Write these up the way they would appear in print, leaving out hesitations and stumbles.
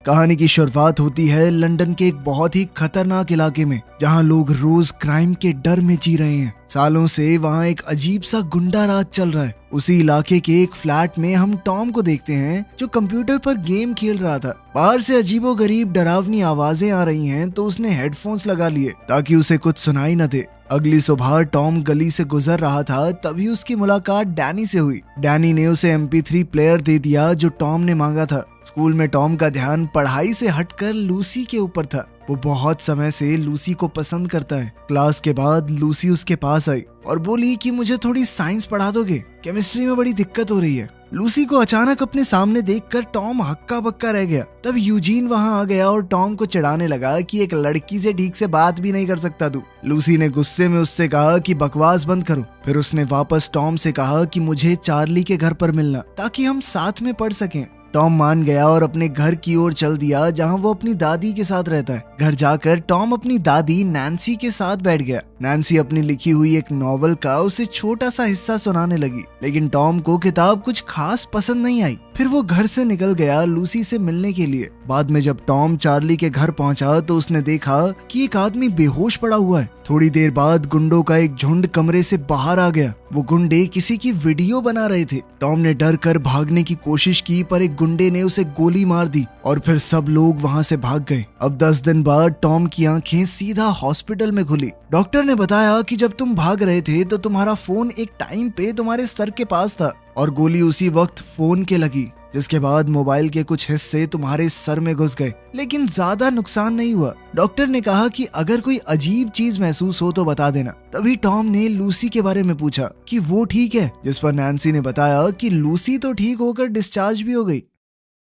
कहानी की शुरुआत होती है लंदन के एक बहुत ही खतरनाक इलाके में, जहां लोग रोज क्राइम के डर में जी रहे हैं। सालों से वहां एक अजीब सा गुंडा राज चल रहा है। उसी इलाके के एक फ्लैट में हम टॉम को देखते हैं, जो कंप्यूटर पर गेम खेल रहा था। बाहर से अजीबोगरीब डरावनी आवाजें आ रही हैं, तो उसने हेडफोन्स लगा लिए ताकि उसे कुछ सुनाई न दे। अगली सुबह टॉम गली से गुजर रहा था, तभी उसकी मुलाकात डैनी से हुई। डैनी ने उसे MP3 प्लेयर दे दिया जो टॉम ने मांगा था। स्कूल में टॉम का ध्यान पढ़ाई से हटकर लूसी के ऊपर था। वो बहुत समय से लूसी को पसंद करता है। क्लास के बाद लूसी उसके पास आई और बोली कि मुझे थोड़ी साइंस पढ़ा दोगे, केमिस्ट्री में बड़ी दिक्कत हो रही है। लूसी को अचानक अपने सामने देखकर टॉम हक्का बक्का रह गया। तब यूजीन वहां आ गया और टॉम को चिढ़ाने लगा कि एक लड़की से ठीक से बात भी नहीं कर सकता तू। लूसी ने गुस्से में उससे कहा कि बकवास बंद करो। फिर उसने वापस टॉम से कहा कि मुझे चार्ली के घर पर मिलना ताकि हम साथ में पढ़ सकें। टॉम मान गया और अपने घर की ओर चल दिया, जहां वो अपनी दादी के साथ रहता है। घर जाकर टॉम अपनी दादी नैन्सी के साथ बैठ गया। नैन्सी अपनी लिखी हुई एक नॉवल का उसे छोटा सा हिस्सा सुनाने लगी, लेकिन टॉम को किताब कुछ खास पसंद नहीं आई। फिर वो घर से निकल गया लूसी से मिलने के लिए। बाद में जब टॉम चार्ली के घर पहुंचा तो उसने देखा कि एक आदमी बेहोश पड़ा हुआ है। थोड़ी देर बाद गुंडों का एक झुंड कमरे से बाहर आ गया। वो गुंडे किसी की वीडियो बना रहे थे। टॉम ने डर कर भागने की कोशिश की, पर एक गुंडे ने उसे गोली मार दी और फिर सब लोग वहां से भाग गए। अब 10 दिन बाद टॉम की आंखें सीधा हॉस्पिटल में खुली। डॉक्टर ने बताया कि जब तुम भाग रहे थे तो तुम्हारा फोन एक टाइम पे तुम्हारे सर के पास था और गोली उसी वक्त फोन के लगी, जिसके बाद मोबाइल के कुछ हिस्से तुम्हारे सर में घुस गए, लेकिन ज्यादा नुकसान नहीं हुआ। डॉक्टर ने कहा कि अगर कोई अजीब चीज महसूस हो तो बता देना। तभी टॉम ने लूसी के बारे में पूछा कि वो ठीक है, जिस पर नैन्सी ने बताया कि लूसी तो ठीक होकर डिस्चार्ज भी हो गई।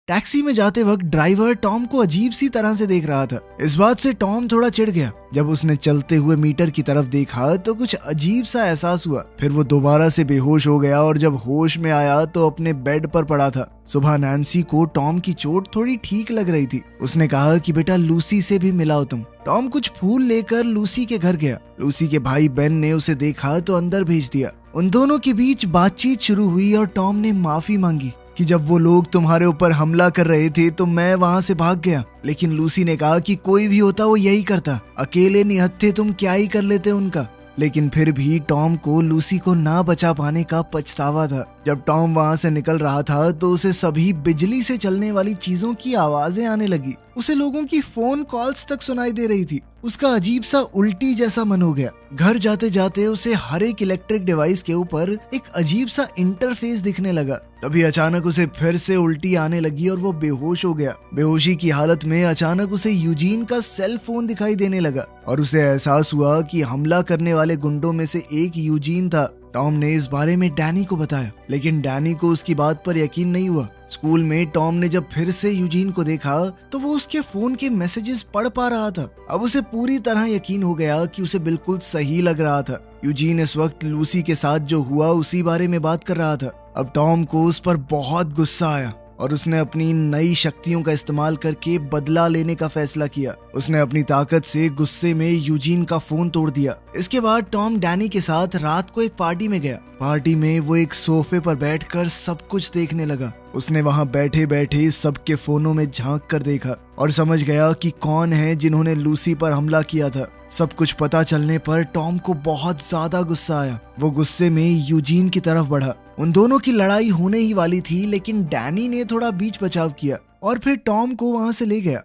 टैक्सी में जाते वक्त ड्राइवर टॉम को अजीब सी तरह से देख रहा था। इस बात से टॉम थोड़ा चिढ़ गया। जब उसने चलते हुए मीटर की तरफ देखा तो कुछ अजीब सा एहसास हुआ। फिर वो दोबारा से बेहोश हो गया और जब होश में आया तो अपने बेड पर पड़ा था। सुबह नैन्सी को टॉम की चोट थोड़ी ठीक लग रही थी। उसने कहा कि बेटा लूसी से भी मिलाओ तुम। टॉम कुछ फूल लेकर लूसी के घर गया। लूसी के भाई बेन ने उसे देखा तो अंदर भेज दिया। उन दोनों के बीच बातचीत शुरू हुई और टॉम ने माफी मांगी कि जब वो लोग तुम्हारे ऊपर हमला कर रहे थे तो मैं वहां से भाग गया, लेकिन लूसी ने कहा कि कोई भी होता वो यही करता, अकेले निहत्थे तुम क्या ही कर लेते उनका। लेकिन फिर भी टॉम को लूसी को ना बचा पाने का पछतावा था। जब टॉम वहां से निकल रहा था तो उसे सभी बिजली से चलने वाली चीजों की आवाजें आने लगी। उसे लोगों की फोन कॉल्स तक सुनाई दे रही थी। उसका अजीब सा उल्टी जैसा मन हो गया। घर जाते जाते उसे हर एक इलेक्ट्रिक डिवाइस के ऊपर एक अजीब सा इंटरफेस दिखने लगा। तभी अचानक उसे फिर से उल्टी आने लगी और वो बेहोश हो गया। बेहोशी की हालत में अचानक उसे यूजीन का सेल फोन दिखाई देने लगा और उसे एहसास हुआ कि हमला करने वाले गुंडों में से एक यूजीन था। टॉम ने इस बारे में डैनी को बताया, लेकिन डैनी को उसकी बात पर यकीन नहीं हुआ। स्कूल में टॉम ने जब फिर से यूजीन को देखा तो वो उसके फोन के मैसेजेस पढ़ पा रहा था। अब उसे पूरी तरह यकीन हो गया कि उसे बिल्कुल सही लग रहा था। यूजीन इस वक्त लूसी के साथ जो हुआ उसी बारे में बात कर रहा था। अब टॉम को उस पर बहुत गुस्सा आया और उसने अपनी नई शक्तियों का इस्तेमाल करके बदला लेने का फैसला किया। उसने अपनी ताकत से गुस्से में यूजीन का फोन तोड़ दिया। इसके बाद टॉम डैनी के साथ रात को एक पार्टी में गया। पार्टी में वो एक सोफे पर बैठकर सब कुछ देखने लगा। उसने वहां बैठे बैठे सबके फोनों में झांक कर देखा और समझ गया कि कौन है जिन्होंने लूसी पर हमला किया था। सब कुछ पता चलने पर टॉम को बहुत ज्यादा गुस्सा आया। वो गुस्से में यूजीन की तरफ बढ़ा। उन दोनों की लड़ाई होने ही वाली थी, लेकिन डैनी ने थोड़ा बीच बचाव किया और फिर टॉम को वहां से ले गया।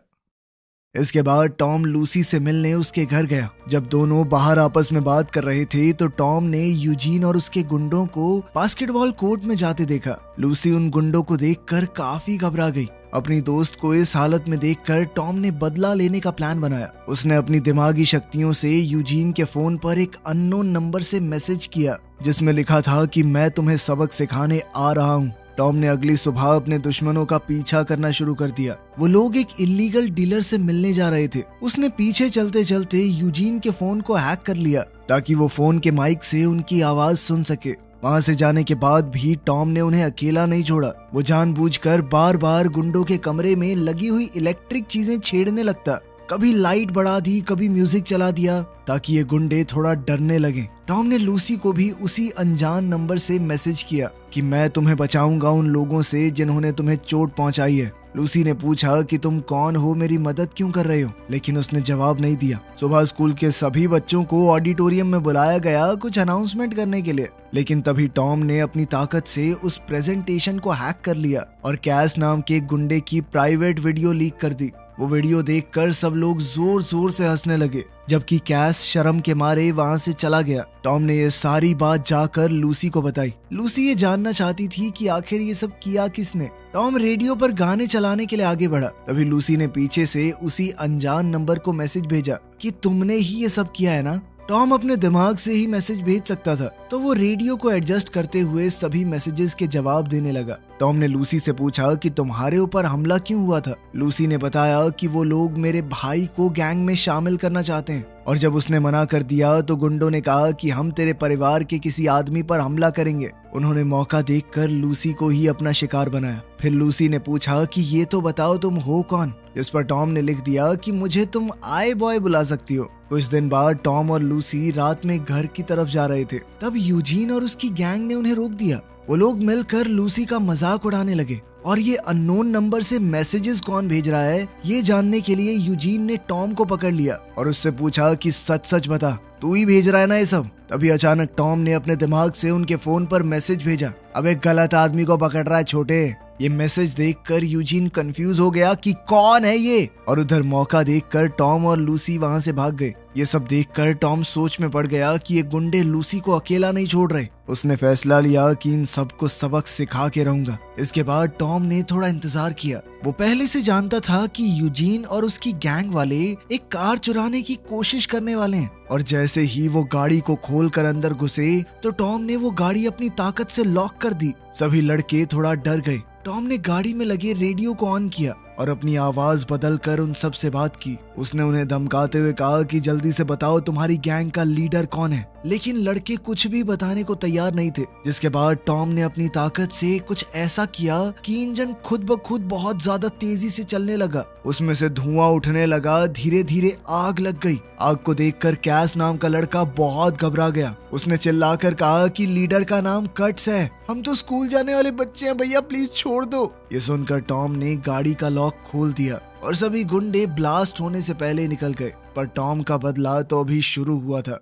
इसके बाद टॉम लूसी से मिलने उसके घर गया। जब दोनों बाहर आपस में बात कर रहे थे तो टॉम ने यूजीन और उसके गुंडों को बास्केटबॉल कोर्ट में जाते देखा। लूसी उन गुंडों को देखकर काफी घबरा गई। अपनी दोस्त को इस हालत में देखकर टॉम ने बदला लेने का प्लान बनाया। उसने अपनी दिमागी शक्तियों से यूजीन के फोन पर एक अननोन नंबर से मैसेज किया, जिसमें लिखा था कि मैं तुम्हें सबक सिखाने आ रहा हूँ। टॉम ने अगली सुबह अपने दुश्मनों का पीछा करना शुरू कर दिया। वो लोग एक इलीगल डीलर से मिलने जा रहे थे। उसने पीछे चलते चलते यूजीन के फोन को हैक कर लिया ताकि वो फोन के माइक से उनकी आवाज सुन सके। वहां से जाने के बाद भी टॉम ने उन्हें अकेला नहीं छोड़ा। वो जानबूझकर बार बार गुंडों के कमरे में लगी हुई इलेक्ट्रिक चीजें छेड़ने लगता। कभी लाइट बढ़ा दी, कभी म्यूजिक चला दिया ताकि ये गुंडे थोड़ा डरने लगे। टॉम ने लूसी को भी उसी अनजान नंबर से मैसेज किया कि मैं तुम्हें बचाऊंगा उन लोगों से जिन्होंने तुम्हें चोट पहुंचाई है। लूसी ने पूछा कि तुम कौन हो, मेरी मदद क्यों कर रहे हो, लेकिन उसने जवाब नहीं दिया। सुबह स्कूल के सभी बच्चों को ऑडिटोरियम में बुलाया गया कुछ अनाउंसमेंट करने के लिए, लेकिन तभी टॉम ने अपनी ताकत से उस प्रेजेंटेशन को हैक कर लिया और कैस नाम के गुंडे की प्राइवेट वीडियो लीक कर दी। वो वीडियो देखकर सब लोग जोर जोर से हंसने लगे, जबकि कैस शर्म के मारे वहां से चला गया। टॉम ने ये सारी बात जाकर लूसी को बताई। लूसी ये जानना चाहती थी कि आखिर ये सब किया किसने। टॉम रेडियो पर गाने चलाने के लिए आगे बढ़ा, तभी लूसी ने पीछे से उसी अनजान नंबर को मैसेज भेजा कि तुमने ही ये सब किया है ना। टॉम अपने दिमाग से ही मैसेज भेज सकता था, तो वो रेडियो को एडजस्ट करते हुए सभी मैसेजेस के जवाब देने लगा। टॉम ने लूसी से पूछा कि तुम्हारे ऊपर हमला क्यों हुआ था। लूसी ने बताया कि वो लोग मेरे भाई को गैंग में शामिल करना चाहते हैं, और जब उसने मना कर दिया तो गुंडों ने कहा कि हम तेरे परिवार के किसी आदमी पर हमला करेंगे। उन्होंने मौका देखकर लूसी को ही अपना शिकार बनाया। फिर लूसी ने पूछा कि ये तो बताओ तुम हो कौन, जिस पर टॉम ने लिख दिया कि मुझे तुम आई बॉय बुला सकती हो। कुछ दिन बाद टॉम और लूसी रात में घर की तरफ जा रहे थे, तब यूजीन और उसकी गैंग ने उन्हें रोक दिया। वो लोग मिलकर लूसी का मजाक उड़ाने लगे और ये अननोन नंबर से मैसेजेस कौन भेज रहा है ये जानने के लिए यूजीन ने टॉम को पकड़ लिया और उससे पूछा कि सच सच बता, तू ही भेज रहा है ना ये सब। तभी अचानक टॉम ने अपने दिमाग से उनके फोन पर मैसेज भेजा, अब एक गलत आदमी को पकड़ रहा है छोटे। ये मैसेज देखकर यूजीन कंफ्यूज हो गया कि कौन है ये, और उधर मौका देखकर टॉम और लूसी वहां से भाग गए। ये सब देखकर टॉम सोच में पड़ गया कि ये गुंडे लूसी को अकेला नहीं छोड़ रहे। उसने फैसला लिया कि इन सबको सबक सिखा के रहूंगा। इसके बाद टॉम ने थोड़ा इंतजार किया। वो पहले से जानता था कि यूजीन और उसकी गैंग वाले एक कार चुराने की कोशिश करने वाले हैं, और जैसे ही वो गाड़ी को खोलकर अंदर घुसे तो टॉम ने वो गाड़ी अपनी ताकत से लॉक कर दी। सभी लड़के थोड़ा डर गए। टॉम ने गाड़ी में लगे रेडियो को ऑन किया और अपनी आवाज बदलकर उन सब से बात की। उसने उन्हें धमकाते हुए कहा कि जल्दी से बताओ तुम्हारी गैंग का लीडर कौन है, लेकिन लड़के कुछ भी बताने को तैयार नहीं थे। जिसके बाद टॉम ने अपनी ताकत से कुछ ऐसा किया कि इंजन खुद ब खुद बहुत ज्यादा तेजी से चलने लगा। उसमें से धुआं उठने लगा, धीरे धीरे आग लग गई। आग को देखकर कैस नाम का लड़का बहुत घबरा गया। उसने चिल्लाकर कहा कि लीडर का नाम कट्स है, हम तो स्कूल जाने वाले बच्चे हैं भैया, प्लीज छोड़ दो। ये सुनकर टॉम ने गाड़ी का लॉक खोल दिया और सभी गुंडे ब्लास्ट होने से पहले निकल गए। पर टॉम का बदला तो अभी शुरू हुआ था।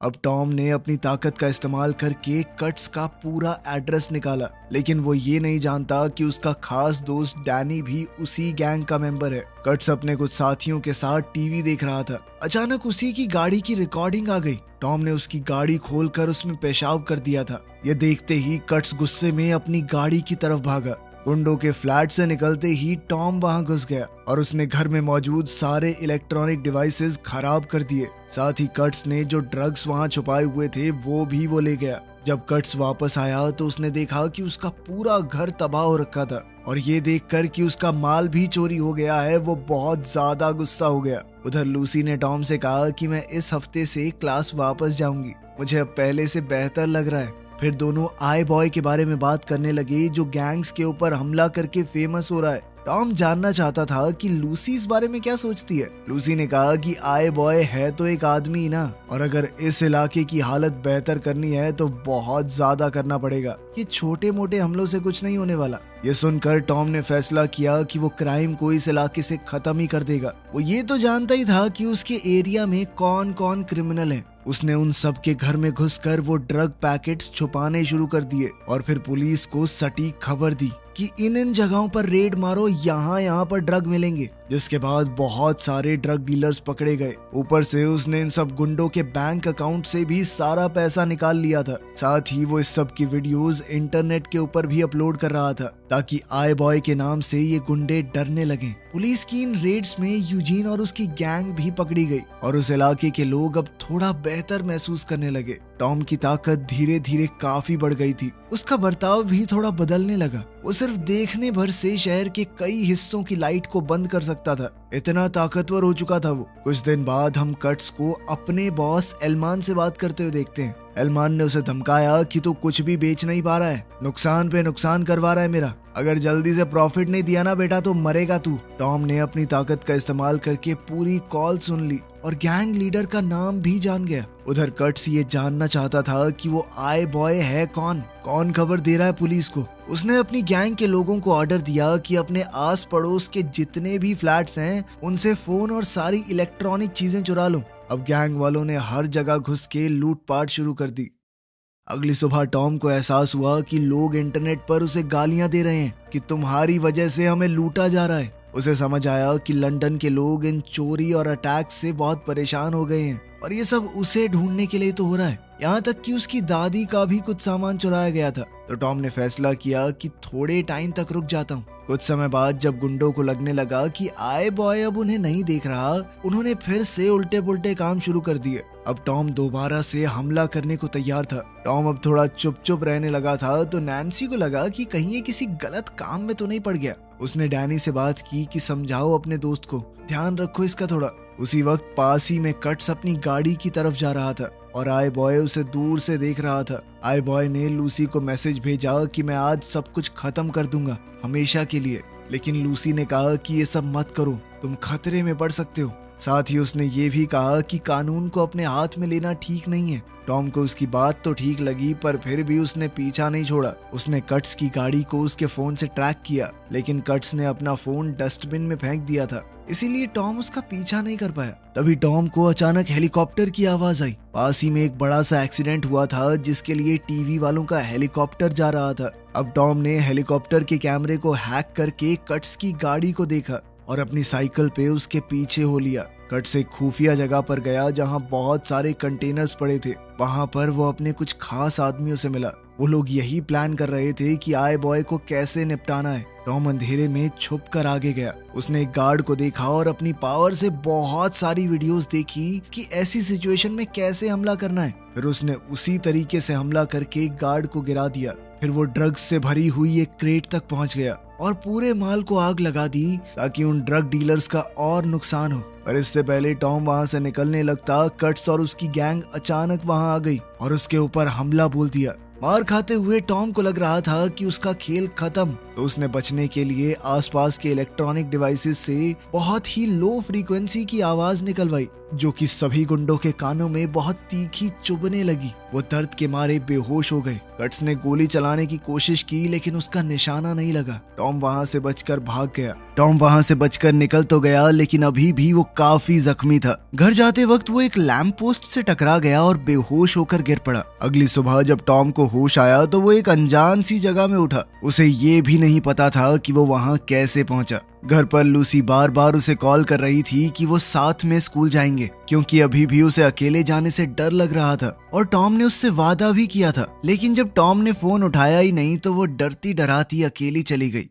अब टॉम ने अपनी ताकत का इस्तेमाल करके कट्स का पूरा एड्रेस निकाला, लेकिन वो ये नहीं जानता कि उसका खास दोस्त डैनी भी उसी गैंग का मेंबर है। कट्स अपने कुछ साथियों के साथ टीवी देख रहा था। अचानक उसी की गाड़ी की रिकॉर्डिंग आ गई। टॉम ने उसकी गाड़ी खोलकर उसमें पेशाब कर दिया था। ये देखते ही कट्स गुस्से में अपनी गाड़ी की तरफ भागा। गुंडों के फ्लैट से निकलते ही टॉम वहां घुस गया और उसने घर में मौजूद सारे इलेक्ट्रॉनिक डिवाइसेस खराब कर दिए। साथ ही कट्स ने जो ड्रग्स वहां छुपाए हुए थे वो भी वो ले गया। जब कट्स वापस आया तो उसने देखा कि उसका पूरा घर तबाह हो रखा था, और ये देखकर कि उसका माल भी चोरी हो गया है वो बहुत ज्यादा गुस्सा हो गया। उधर लूसी ने टॉम से कहा कि मैं इस हफ्ते से क्लास वापस जाऊंगी, मुझे अब पहले से बेहतर लग रहा है। फिर दोनों आई बॉय के बारे में बात करने लगे जो गैंग्स के ऊपर हमला करके फेमस हो रहा है। टॉम जानना चाहता था कि लूसी इस बारे में क्या सोचती है। लूसी ने कहा कि आई बॉय है तो एक आदमी ही ना, और अगर इस इलाके की हालत बेहतर करनी है तो बहुत ज्यादा करना पड़ेगा, ये छोटे मोटे हमलों से कुछ नहीं होने वाला। ये सुनकर टॉम ने फैसला किया कि वो क्राइम को इस इलाके से खत्म ही कर देगा। वो ये तो जानता ही था कि उसके एरिया में कौन कौन क्रिमिनल है। उसने उन सब के घर में घुसकर वो ड्रग पैकेट्स छुपाने शुरू कर दिए और फिर पुलिस को सटीक खबर दी कि इन जगहों पर रेड मारो, यहाँ पर ड्रग मिलेंगे। जिसके बाद बहुत सारे ड्रग डीलर्स पकड़े गए। ऊपर से उसने इन सब गुंडों के बैंक अकाउंट से भी सारा पैसा निकाल लिया था। साथ ही वो इस सब की वीडियोस इंटरनेट के ऊपर भी अपलोड कर रहा था ताकि आई बॉय के नाम से ये गुंडे डरने लगे। पुलिस की इन रेड्स में यूजीन और उसकी गैंग भी पकड़ी गई और उस इलाके के लोग अब थोड़ा बेहतर महसूस करने लगे। टॉम की ताकत धीरे धीरे काफी बढ़ गई थी। उसका बर्ताव भी थोड़ा बदलने लगा। वो सिर्फ देखने भर से शहर के कई हिस्सों की लाइट को बंद कर सकता था, इतना ताकतवर हो चुका था वो। कुछ दिन बाद हम कट्स को अपने बॉस एलमान से बात करते हुए देखते हैं। एलमान ने उसे धमकाया कि तू कुछ भी बेच नहीं पा रहा है, नुकसान पे नुकसान करवा रहा है मेरा, अगर जल्दी से प्रॉफिट नहीं दिया ना बेटा तो मरेगा तू। टॉम ने अपनी ताकत का इस्तेमाल करके पूरी कॉल सुन ली और गैंग लीडर का नाम भी जान गया। उधर कट्स ये जानना चाहता था कि वो आई बॉय है कौन खबर दे रहा है पुलिस को। उसने अपनी गैंग के लोगों को ऑर्डर दिया कि अपने आस पड़ोस के जितने भी फ्लैट्स हैं उनसे फोन और सारी इलेक्ट्रॉनिक चीजें चुरा लो। अब गैंग वालों ने हर जगह घुस के लूटपाट शुरू कर दी। अगली सुबह टॉम को एहसास हुआ कि लोग इंटरनेट पर उसे गालियां दे रहे हैं कि तुम्हारी वजह से हमें लूटा जा रहा है। उसे समझ आया कि लंदन के लोग इन चोरी और अटैक से बहुत परेशान हो गए हैं और ये सब उसे ढूंढने के लिए तो हो रहा है। यहाँ तक कि उसकी दादी का भी कुछ सामान चुराया गया था। तो टॉम ने फैसला किया कि थोड़े टाइम तक रुक जाता हूँ। कुछ समय बाद जब गुंडों को लगने लगा कि आए बॉय अब उन्हें नहीं देख रहा, उन्होंने फिर से उल्टे पुल्टे काम शुरू कर दिए। अब टॉम दोबारा से हमला करने को तैयार था। टॉम अब थोड़ा चुप चुप रहने लगा था तो नैन्सी को लगा कि कहीं ये किसी गलत काम में तो नहीं पड़ गया। उसने डैनी से बात की कि समझाओ अपने दोस्त को, ध्यान रखो इसका थोड़ा। उसी वक्त पास ही में कट्स अपनी गाड़ी की तरफ जा रहा था और आए बॉय उसे दूर से देख रहा था। आए बॉय ने लूसी को मैसेज भेजा कि मैं आज सब कुछ खत्म कर दूंगा हमेशा के लिए, लेकिन लूसी ने कहा कि ये सब मत करो, तुम खतरे में पड़ सकते हो। साथ ही उसने ये भी कहा कि कानून को अपने हाथ में लेना ठीक नहीं है। टॉम को उसकी बात तो ठीक लगी पर फिर भी उसने पीछा नहीं छोड़ा। उसने कट्स की गाड़ी को उसके फोन से ट्रैक किया, लेकिन कट्स ने अपना फोन डस्टबिन में फेंक दिया था, इसीलिए टॉम उसका पीछा नहीं कर पाया। तभी टॉम को अचानक हेलीकॉप्टर की आवाज आई। पास ही में एक बड़ा सा एक्सीडेंट हुआ था जिसके लिए टीवी वालों का हेलीकॉप्टर जा रहा था। अब टॉम ने हेलीकॉप्टर के कैमरे को हैक करके कट्स की गाड़ी को देखा और अपनी साइकिल पे उसके पीछे हो लिया। कट्स एक खुफिया जगह पर गया जहां बहुत सारे कंटेनर्स पड़े थे। वहां पर वो अपने कुछ खास आदमियों से मिला। वो लोग यही प्लान कर रहे थे कि आए बॉय को कैसे निपटाना है। टॉम अंधेरे में छुप कर आगे गया। उसने एक गार्ड को देखा और अपनी पावर से बहुत सारी वीडियोस देखी कि ऐसी सिचुएशन में कैसे हमला करना है। फिर उसने उसी तरीके से हमला करके गार्ड को गिरा दिया। फिर वो ड्रग्स से भरी हुई एक क्रेट तक पहुंच गया और पूरे माल को आग लगा दी ताकि उन ड्रग डीलर्स का और नुकसान हो। पर इससे पहले टॉम वहां से निकलने लगता, कट्स और उसकी गैंग अचानक वहां आ गई और उसके ऊपर हमला बोल दिया। मार खाते हुए टॉम को लग रहा था कि उसका खेल खत्म, तो उसने बचने के लिए आसपास के इलेक्ट्रॉनिक डिवाइसेस से बहुत ही लो फ्रीक्वेंसी की आवाज निकलवाई, जो कि सभी गुंडों के कानों में बहुत तीखी चुभने लगी। वो दर्द के मारे बेहोश हो गए। कट्स ने गोली चलाने की कोशिश की लेकिन उसका निशाना नहीं लगा। टॉम वहां से बचकर भाग गया। टॉम वहां से बचकर निकल तो गया लेकिन अभी भी वो काफी जख्मी था। घर जाते वक्त वो एक लैंप पोस्ट से टकरा गया और बेहोश होकर गिर पड़ा। अगली सुबह जब टॉम को होश आया तो वो एक अनजान सी जगह में उठा। उसे ये भी नहीं पता था कि वो वहां कैसे पहुंचा। घर पर लूसी बार बार उसे कॉल कर रही थी कि वो साथ में स्कूल जाएंगे, क्योंकि अभी भी उसे अकेले जाने से डर लग रहा था और टॉम ने उससे वादा भी किया था। लेकिन जब टॉम ने फोन उठाया ही नहीं तो वो डरती डराती अकेली चली गई।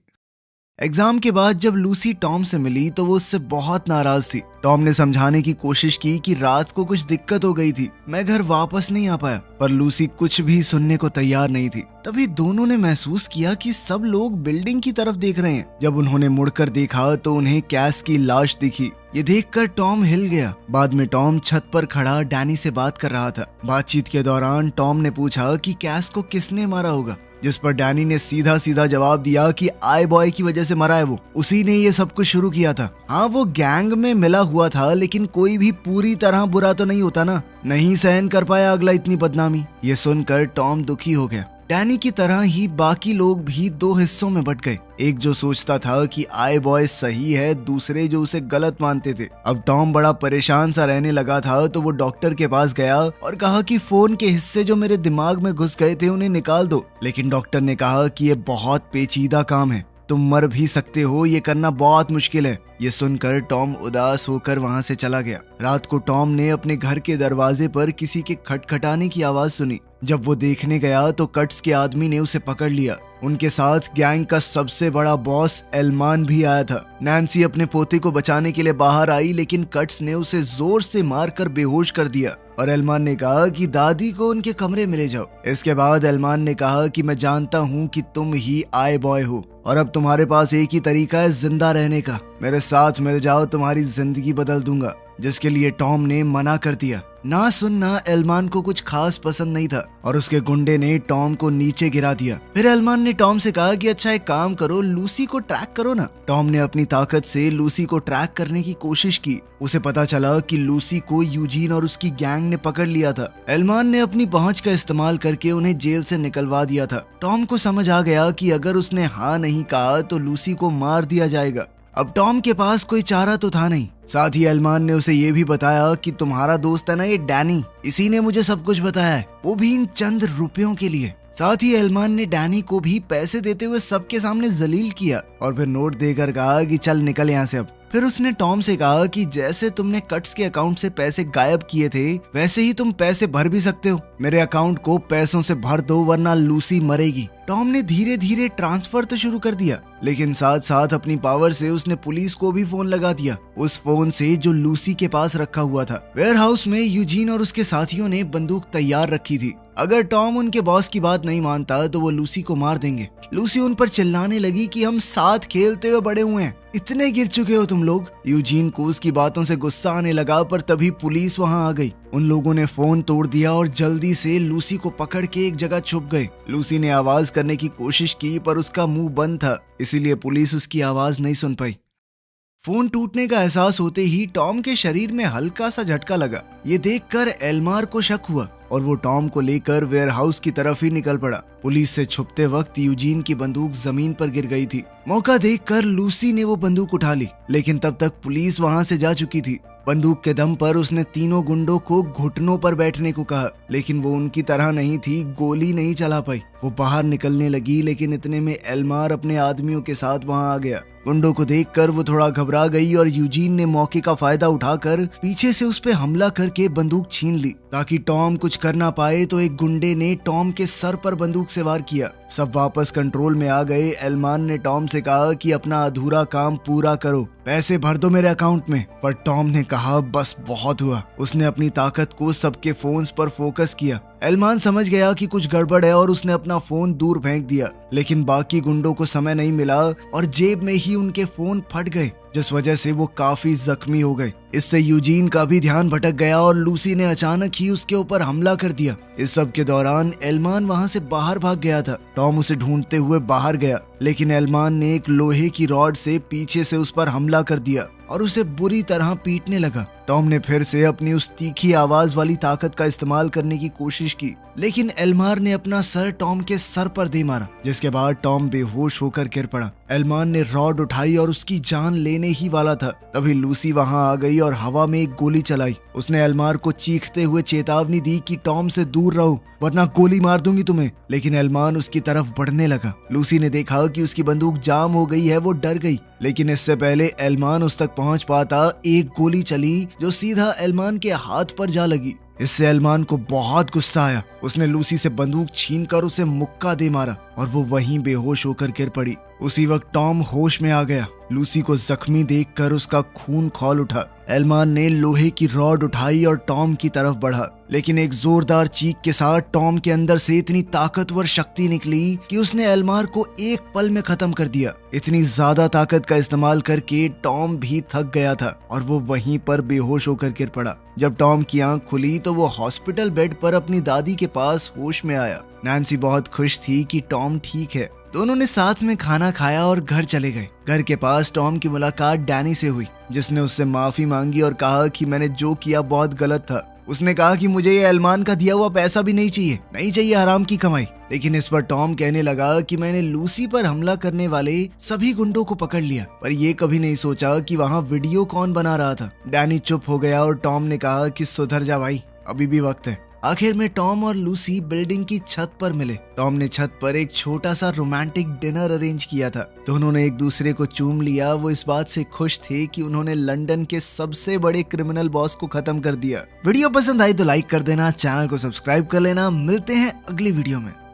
एग्जाम के बाद जब लूसी टॉम से मिली तो वो उससे बहुत नाराज थी। टॉम ने समझाने की कोशिश की कि रात को कुछ दिक्कत हो गई थी, मैं घर वापस नहीं आ पाया, पर लूसी कुछ भी सुनने को तैयार नहीं थी। तभी दोनों ने महसूस किया कि सब लोग बिल्डिंग की तरफ देख रहे हैं। जब उन्होंने मुड़कर देखा तो उन्हें कैस की लाश दिखी। ये देखकर टॉम हिल गया। बाद में टॉम छत पर खड़ा डैनी से बात कर रहा था। बातचीत के दौरान टॉम ने पूछा कि कैस को किसने मारा होगा, जिस पर डैनी ने सीधा सीधा जवाब दिया कि आई बॉय की वजह से मरा है वो, उसी ने ये सब कुछ शुरू किया था। हाँ, वो गैंग में मिला हुआ था लेकिन कोई भी पूरी तरह बुरा तो नहीं होता ना, नहीं सहन कर पाया अगला इतनी बदनामी। ये सुनकर टॉम दुखी हो गया। डैनी की तरह ही बाकी लोग भी दो हिस्सों में बट गए, एक जो सोचता था कि आई बॉय सही है, दूसरे जो उसे गलत मानते थे। अब टॉम बड़ा परेशान सा रहने लगा था तो वो डॉक्टर के पास गया और कहा कि फोन के हिस्से जो मेरे दिमाग में घुस गए थे उन्हें निकाल दो। लेकिन डॉक्टर ने कहा कि ये बहुत पेचीदा काम है, तुम मर भी सकते हो, ये करना बहुत मुश्किल है। ये सुनकर टॉम उदास होकर वहां से चला गया। रात को टॉम ने अपने घर के दरवाजे पर किसी के खटखटाने की आवाज सुनी। जब वो देखने गया तो कट्स के आदमी ने उसे पकड़ लिया। उनके साथ गैंग का सबसे बड़ा बॉस एलमान भी आया था। नैन्सी अपने पोते को बचाने के लिए बाहर आई लेकिन कट्स ने उसे जोर से मारकर बेहोश कर दिया और एलमान ने कहा कि दादी को उनके कमरे में ले जाओ। इसके बाद एलमान ने कहा कि मैं जानता हूँ कि तुम ही आई बॉय हो और अब तुम्हारे पास एक ही तरीका है जिंदा रहने का, मेरे साथ मिल जाओ, तुम्हारी जिंदगी बदल दूंगा। जिसके लिए टॉम ने मना कर दिया। ना सुनना एलमान को कुछ खास पसंद नहीं था और उसके गुंडे ने टॉम को नीचे गिरा दिया। फिर एलमान ने टॉम से कहा कि अच्छा एक काम करो, लूसी को ट्रैक करो ना। टॉम ने अपनी ताकत से लूसी को ट्रैक करने की कोशिश की। उसे पता चला कि लूसी को यूजीन और उसकी गैंग ने पकड़ लिया था। एलमान ने अपनी पहुंच का इस्तेमाल करके उन्हें जेल से निकलवा दिया था। टॉम को समझ आ गया कि अगर उसने हाँ नहीं कहा तो लूसी को मार दिया जाएगा। अब टॉम के पास कोई चारा तो था नहीं। साथ ही एलमान ने उसे ये भी बताया कि तुम्हारा दोस्त है ना ये डैनी, इसी ने मुझे सब कुछ बताया है, वो भी इन चंद रुपयों के लिए। साथ ही एलमान ने डैनी को भी पैसे देते हुए सबके सामने जलील किया और फिर नोट देकर कहा कि चल निकल यहाँ से अब। फिर उसने टॉम से कहा कि जैसे तुमने कट्स के अकाउंट से पैसे गायब किए थे वैसे ही तुम पैसे भर भी सकते हो। मेरे अकाउंट को पैसों से भर दो वरना लूसी मरेगी। टॉम ने धीरे धीरे ट्रांसफर तो शुरू कर दिया, लेकिन साथ साथ अपनी पावर से उसने पुलिस को भी फोन लगा दिया, उस फोन से जो लूसी के पास रखा हुआ था। वेयरहाउस में यूजीन और उसके साथियों ने बंदूक तैयार रखी थी। अगर टॉम उनके बॉस की बात नहीं मानता तो वो लूसी को मार देंगे। लूसी उन पर चिल्लाने लगी कि हम साथ खेलते हुए बड़े हुए हैं, इतने गिर चुके हो तुम लोग। यूजीन को उसकी बातों से गुस्सा आने लगा, पर तभी पुलिस वहां आ गई। उन लोगों ने फोन तोड़ दिया और जल्दी से लूसी को पकड़ के एक जगह छुप गए। लूसी ने आवाज करने की कोशिश की पर उसका मुंह बंद था, इसीलिए पुलिस उसकी आवाज नहीं सुन पाई। फोन टूटने का एहसास होते ही टॉम के शरीर में हल्का सा झटका लगा। ये देखकर एल्मार को शक हुआ और वो टॉम को लेकर वेयरहाउस की तरफ ही निकल पड़ा। पुलिस से छुपते वक्त यूजीन की बंदूक जमीन पर गिर गई थी। मौका देखकर लूसी ने वो बंदूक उठा ली, लेकिन तब तक पुलिस वहां से जा चुकी थी। बंदूक के दम पर उसने तीनों गुंडों को घुटनों पर बैठने को कहा, लेकिन वो उनकी तरह नहीं थी, गोली नहीं चला पाई। वो बाहर निकलने लगी, लेकिन इतने में एल्मार अपने आदमियों के साथ वहां आ गया। गुंडों को देखकर वो थोड़ा घबरा गई और यूजीन ने मौके का फायदा उठाकर पीछे से उस पे हमला करके बंदूक छीन ली। ताकि टॉम कुछ कर ना पाए तो एक गुंडे ने टॉम के सर पर बंदूक से वार किया। सब वापस कंट्रोल में आ गए। एल्मान ने टॉम से कहा कि अपना अधूरा काम पूरा करो, पैसे भर दो मेरे अकाउंट में। पर टॉम ने कहा बस बहुत हुआ। उसने अपनी ताकत को सबके फोन्स पर फोकस किया। एल्मान समझ गया कि कुछ गड़बड़ है और उसने अपना फोन दूर फेंक दिया, लेकिन बाकी गुंडों को समय नहीं मिला और जेब में ही उनके फोन फट गए, जिस वजह से वो काफी जख्मी हो गए। इससे यूजीन का भी ध्यान भटक गया और लूसी ने अचानक ही उसके ऊपर हमला कर दिया। इस सब के दौरान एल्मान वहां से बाहर भाग गया था। टॉम उसे ढूंढते हुए बाहर गया, लेकिन एल्मान ने एक लोहे की रॉड से पीछे से उस पर हमला कर दिया और उसे बुरी तरह पीटने लगा। टॉम ने फिर से अपनी उस तीखी आवाज वाली ताकत का इस्तेमाल करने की कोशिश की, लेकिन एल्मार ने अपना सर टॉम के सर पर दे मारा, जिसके बाद टॉम बेहोश होकर गिर पड़ा। एल्मान ने रॉड उठाई और उसकी जान लेने ही वाला था, तभी लूसी वहां आ गई और हवा में एक गोली चलाई। उसने एल्मार को चीखते हुए चेतावनी दी कि टॉम से दूर रहो वरना गोली मार दूंगी तुम्हें, लेकिन एल्मान उसकी तरफ बढ़ने लगा। लूसी ने देखा कि उसकी बंदूक जाम हो गई है, वो डर गई, लेकिन इससे पहले एल्मान उस तक पहुंच पाता एक गोली चली जो सीधा एल्मान के हाथ पर जा लगी। इससे एल्मान को बहुत गुस्सा आया। उसने लूसी से बंदूक छीनकर उसे मुक्का दे मारा और वो वहीं बेहोश होकर गिर पड़ी। उसी वक्त टॉम होश में आ गया। लूसी को जख्मी देखकर उसका खून खौल उठा। एल्मान ने लोहे की रॉड उठाई और टॉम की तरफ बढ़ा, लेकिन एक जोरदार चीख के साथ टॉम के अंदर से इतनी ताकतवर शक्ति निकली कि उसने एल्मार को एक पल में खत्म कर दिया। इतनी ज्यादा ताकत का इस्तेमाल करके टॉम भी थक गया था और वो वहीं पर बेहोश होकर गिर पड़ा। जब टॉम की आंख खुली तो वो हॉस्पिटल बेड पर अपनी दादी के पास होश में आया। नैन्सी बहुत खुश थी कि टॉम ठीक है। दोनों ने साथ में खाना खाया और घर चले गए। घर के पास टॉम की मुलाकात डैनी से हुई, जिसने उससे माफी मांगी और कहा कि मैंने जो किया बहुत गलत था। उसने कहा कि मुझे ये एल्मान का दिया हुआ पैसा भी नहीं चाहिए हराम की कमाई। लेकिन इस पर टॉम कहने लगा कि मैंने लूसी पर हमला करने वाले सभी गुंडों को पकड़ लिया, पर ये कभी नहीं सोचा कि वहाँ वीडियो कौन बना रहा था। डैनी चुप हो गया और टॉम ने कहा कि सुधर जा भाई, अभी भी वक्त है। आखिर में टॉम और लूसी बिल्डिंग की छत पर मिले। टॉम ने छत पर एक छोटा सा रोमांटिक डिनर अरेंज किया था। दोनों ने एक दूसरे को चूम लिया। वो इस बात से खुश थे कि उन्होंने लंदन के सबसे बड़े क्रिमिनल बॉस को खत्म कर दिया। वीडियो पसंद आई तो लाइक कर देना, चैनल को सब्सक्राइब कर लेना। मिलते हैं अगली वीडियो में।